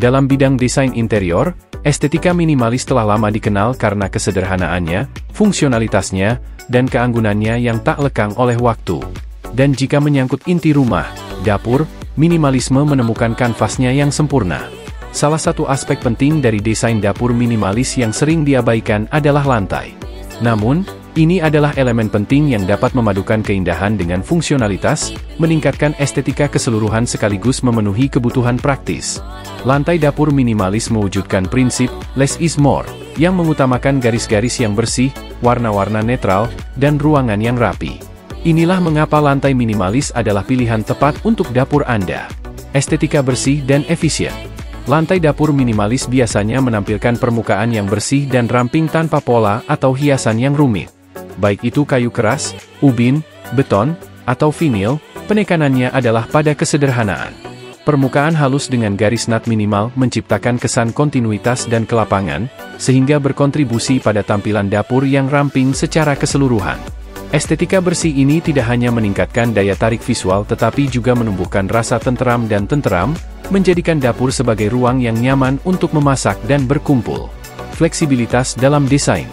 Dalam bidang desain interior, estetika minimalis telah lama dikenal karena kesederhanaannya, fungsionalitasnya, dan keanggunannya yang tak lekang oleh waktu. Dan jika menyangkut inti rumah, dapur, minimalisme menemukan kanvasnya yang sempurna. Salah satu aspek penting dari desain dapur minimalis yang sering diabaikan adalah lantai. Namun, ini adalah elemen penting yang dapat memadukan keindahan dengan fungsionalitas, meningkatkan estetika keseluruhan sekaligus memenuhi kebutuhan praktis. Lantai dapur minimalis mewujudkan prinsip less is more, yang mengutamakan garis-garis yang bersih, warna-warna netral, dan ruangan yang rapi. Inilah mengapa lantai minimalis adalah pilihan tepat untuk dapur Anda. Estetika bersih dan efisien. Lantai dapur minimalis biasanya menampilkan permukaan yang bersih dan ramping tanpa pola atau hiasan yang rumit. Baik itu kayu keras, ubin, beton, atau vinil, penekanannya adalah pada kesederhanaan. Permukaan halus dengan garis nat minimal menciptakan kesan kontinuitas dan kelapangan, sehingga berkontribusi pada tampilan dapur yang ramping secara keseluruhan. Estetika bersih ini tidak hanya meningkatkan daya tarik visual tetapi juga menumbuhkan rasa tenteram dan tenteram, menjadikan dapur sebagai ruang yang nyaman untuk memasak dan berkumpul. Fleksibilitas dalam desain.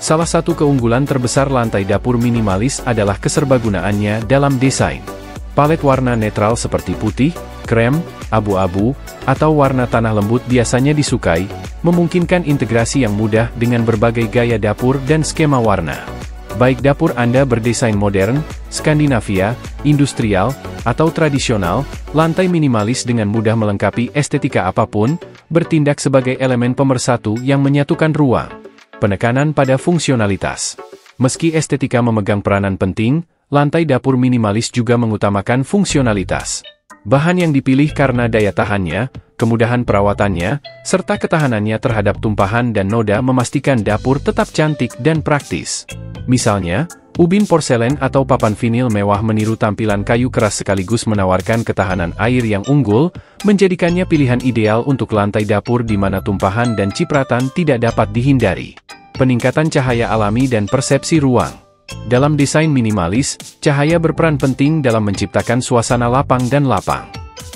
Salah satu keunggulan terbesar lantai dapur minimalis adalah keserbagunaannya dalam desain. Palet warna netral seperti putih, krem, abu-abu, atau warna tanah lembut biasanya disukai, memungkinkan integrasi yang mudah dengan berbagai gaya dapur dan skema warna. Baik dapur Anda berdesain modern, Skandinavia, industrial, atau tradisional, lantai minimalis dengan mudah melengkapi estetika apapun, bertindak sebagai elemen pemersatu yang menyatukan ruang. Penekanan pada fungsionalitas. Meski estetika memegang peranan penting, lantai dapur minimalis juga mengutamakan fungsionalitas. Bahan yang dipilih karena daya tahannya, kemudahan perawatannya, serta ketahanannya terhadap tumpahan dan noda memastikan dapur tetap cantik dan praktis. Misalnya, ubin porselen atau papan vinil mewah meniru tampilan kayu keras sekaligus menawarkan ketahanan air yang unggul, menjadikannya pilihan ideal untuk lantai dapur di mana tumpahan dan cipratan tidak dapat dihindari. Peningkatan cahaya alami dan persepsi ruang. Dalam desain minimalis, cahaya berperan penting dalam menciptakan suasana lapang dan lapang.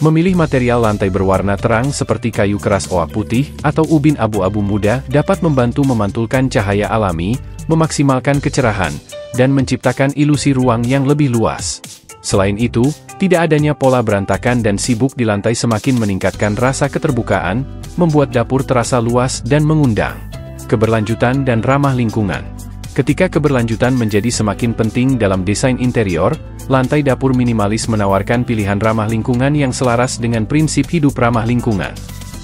Memilih material lantai berwarna terang seperti kayu keras oak putih atau ubin abu-abu muda dapat membantu memantulkan cahaya alami, memaksimalkan kecerahan, dan menciptakan ilusi ruang yang lebih luas. Selain itu, tidak adanya pola berantakan dan sibuk di lantai semakin meningkatkan rasa keterbukaan, membuat dapur terasa luas dan mengundang. Keberlanjutan dan ramah lingkungan. Ketika keberlanjutan menjadi semakin penting dalam desain interior, lantai dapur minimalis menawarkan pilihan ramah lingkungan yang selaras dengan prinsip hidup ramah lingkungan.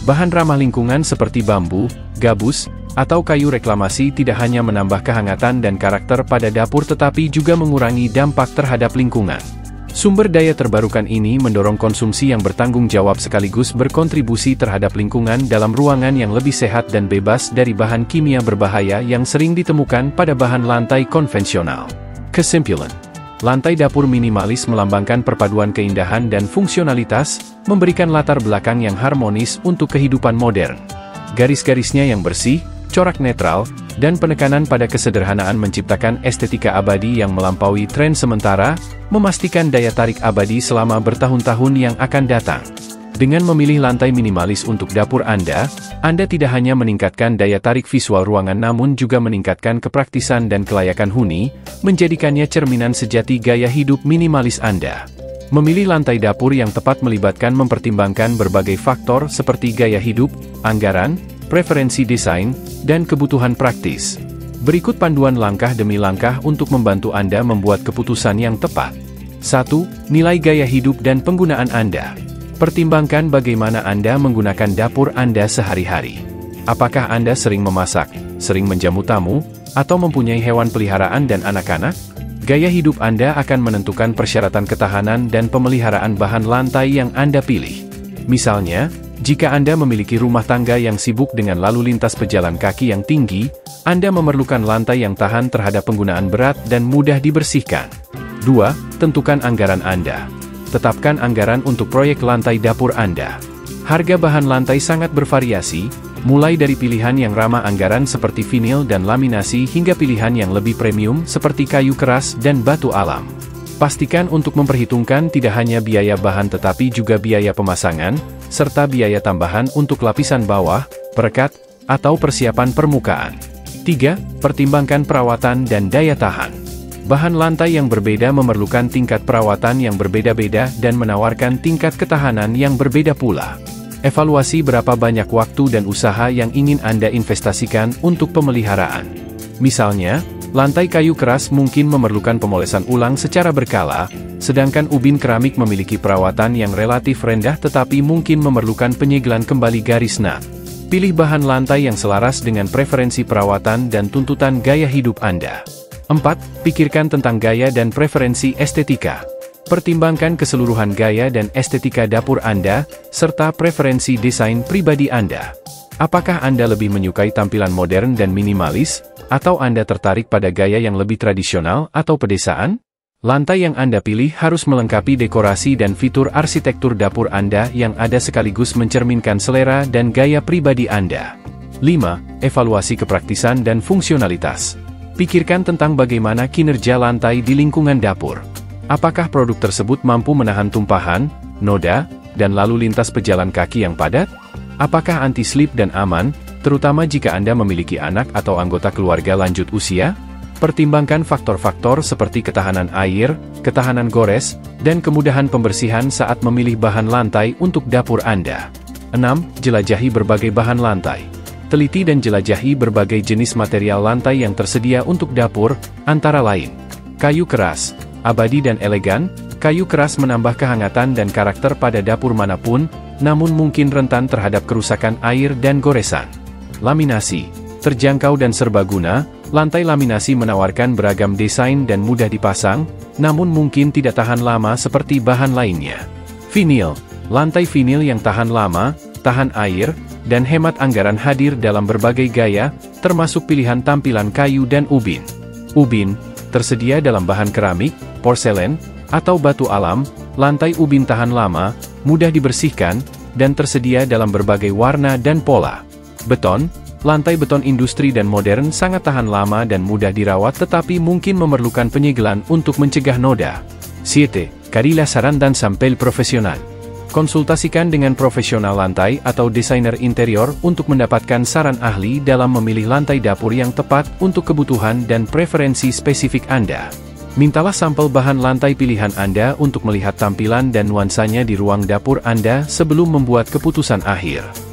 Bahan ramah lingkungan seperti bambu, gabus, atau kayu reklamasi tidak hanya menambah kehangatan dan karakter pada dapur tetapi juga mengurangi dampak terhadap lingkungan. Sumber daya terbarukan ini mendorong konsumsi yang bertanggung jawab sekaligus berkontribusi terhadap lingkungan dalam ruangan yang lebih sehat dan bebas dari bahan kimia berbahaya yang sering ditemukan pada bahan lantai konvensional. Kesimpulan, lantai dapur minimalis melambangkan perpaduan keindahan dan fungsionalitas, memberikan latar belakang yang harmonis untuk kehidupan modern. Garis-garisnya yang bersih, corak netral, dan penekanan pada kesederhanaan menciptakan estetika abadi yang melampaui tren sementara, memastikan daya tarik abadi selama bertahun-tahun yang akan datang. Dengan memilih lantai minimalis untuk dapur Anda tidak hanya meningkatkan daya tarik visual ruangan namun juga meningkatkan kepraktisan dan kelayakan huni, menjadikannya cerminan sejati gaya hidup minimalis Anda. Memilih lantai dapur yang tepat melibatkan mempertimbangkan berbagai faktor seperti gaya hidup, anggaran, preferensi desain, dan kebutuhan praktis. Berikut panduan langkah demi langkah untuk membantu Anda membuat keputusan yang tepat. 1. Nilai gaya hidup dan penggunaan Anda. Pertimbangkan bagaimana Anda menggunakan dapur Anda sehari-hari. Apakah Anda sering memasak, sering menjamu tamu, atau mempunyai hewan peliharaan dan anak-anak? Gaya hidup Anda akan menentukan persyaratan ketahanan dan pemeliharaan bahan lantai yang Anda pilih. Misalnya, jika Anda memiliki rumah tangga yang sibuk dengan lalu lintas pejalan kaki yang tinggi, Anda memerlukan lantai yang tahan terhadap penggunaan berat dan mudah dibersihkan. 2. Tentukan anggaran Anda. Tetapkan anggaran untuk proyek lantai dapur Anda. Harga bahan lantai sangat bervariasi, mulai dari pilihan yang ramah anggaran seperti vinil dan laminasi hingga pilihan yang lebih premium seperti kayu keras dan batu alam. Pastikan untuk memperhitungkan tidak hanya biaya bahan tetapi juga biaya pemasangan, serta biaya tambahan untuk lapisan bawah, perekat, atau persiapan permukaan. 3. Pertimbangkan perawatan dan daya tahan. Bahan lantai yang berbeda memerlukan tingkat perawatan yang berbeda-beda dan menawarkan tingkat ketahanan yang berbeda pula. Evaluasi berapa banyak waktu dan usaha yang ingin Anda investasikan untuk pemeliharaan. Misalnya, lantai kayu keras mungkin memerlukan pemolesan ulang secara berkala, sedangkan ubin keramik memiliki perawatan yang relatif rendah tetapi mungkin memerlukan penyegelan kembali garis nat. Pilih bahan lantai yang selaras dengan preferensi perawatan dan tuntutan gaya hidup Anda. 4. Pikirkan tentang gaya dan preferensi estetika. Pertimbangkan keseluruhan gaya dan estetika dapur Anda, serta preferensi desain pribadi Anda. Apakah Anda lebih menyukai tampilan modern dan minimalis, atau Anda tertarik pada gaya yang lebih tradisional atau pedesaan? Lantai yang Anda pilih harus melengkapi dekorasi dan fitur arsitektur dapur Anda yang ada sekaligus mencerminkan selera dan gaya pribadi Anda. 5. Evaluasi kepraktisan dan fungsionalitas. Pikirkan tentang bagaimana kinerja lantai di lingkungan dapur. Apakah produk tersebut mampu menahan tumpahan, noda, dan lalu lintas pejalan kaki yang padat? Apakah anti-slip dan aman, terutama jika Anda memiliki anak atau anggota keluarga lanjut usia? Pertimbangkan faktor-faktor seperti ketahanan air, ketahanan gores, dan kemudahan pembersihan saat memilih bahan lantai untuk dapur Anda. 6. Jelajahi berbagai bahan lantai. Teliti dan jelajahi berbagai jenis material lantai yang tersedia untuk dapur, antara lain kayu keras, abadi dan elegan. Kayu keras menambah kehangatan dan karakter pada dapur manapun, namun mungkin rentan terhadap kerusakan air dan goresan. Laminasi, terjangkau dan serbaguna. Lantai laminasi menawarkan beragam desain dan mudah dipasang, namun mungkin tidak tahan lama seperti bahan lainnya. Vinil, lantai vinil yang tahan lama, tahan air, dan hemat anggaran hadir dalam berbagai gaya, termasuk pilihan tampilan kayu dan ubin. Ubin, tersedia dalam bahan keramik, porselen, atau batu alam. Lantai ubin tahan lama, mudah dibersihkan, dan tersedia dalam berbagai warna dan pola. Beton, lantai beton industri dan modern sangat tahan lama dan mudah dirawat tetapi mungkin memerlukan penyegelan untuk mencegah noda. 7. Carilah saran dan sampel profesional. Konsultasikan dengan profesional lantai atau desainer interior untuk mendapatkan saran ahli dalam memilih lantai dapur yang tepat untuk kebutuhan dan preferensi spesifik Anda. Mintalah sampel bahan lantai pilihan Anda untuk melihat tampilan dan nuansanya di ruang dapur Anda sebelum membuat keputusan akhir.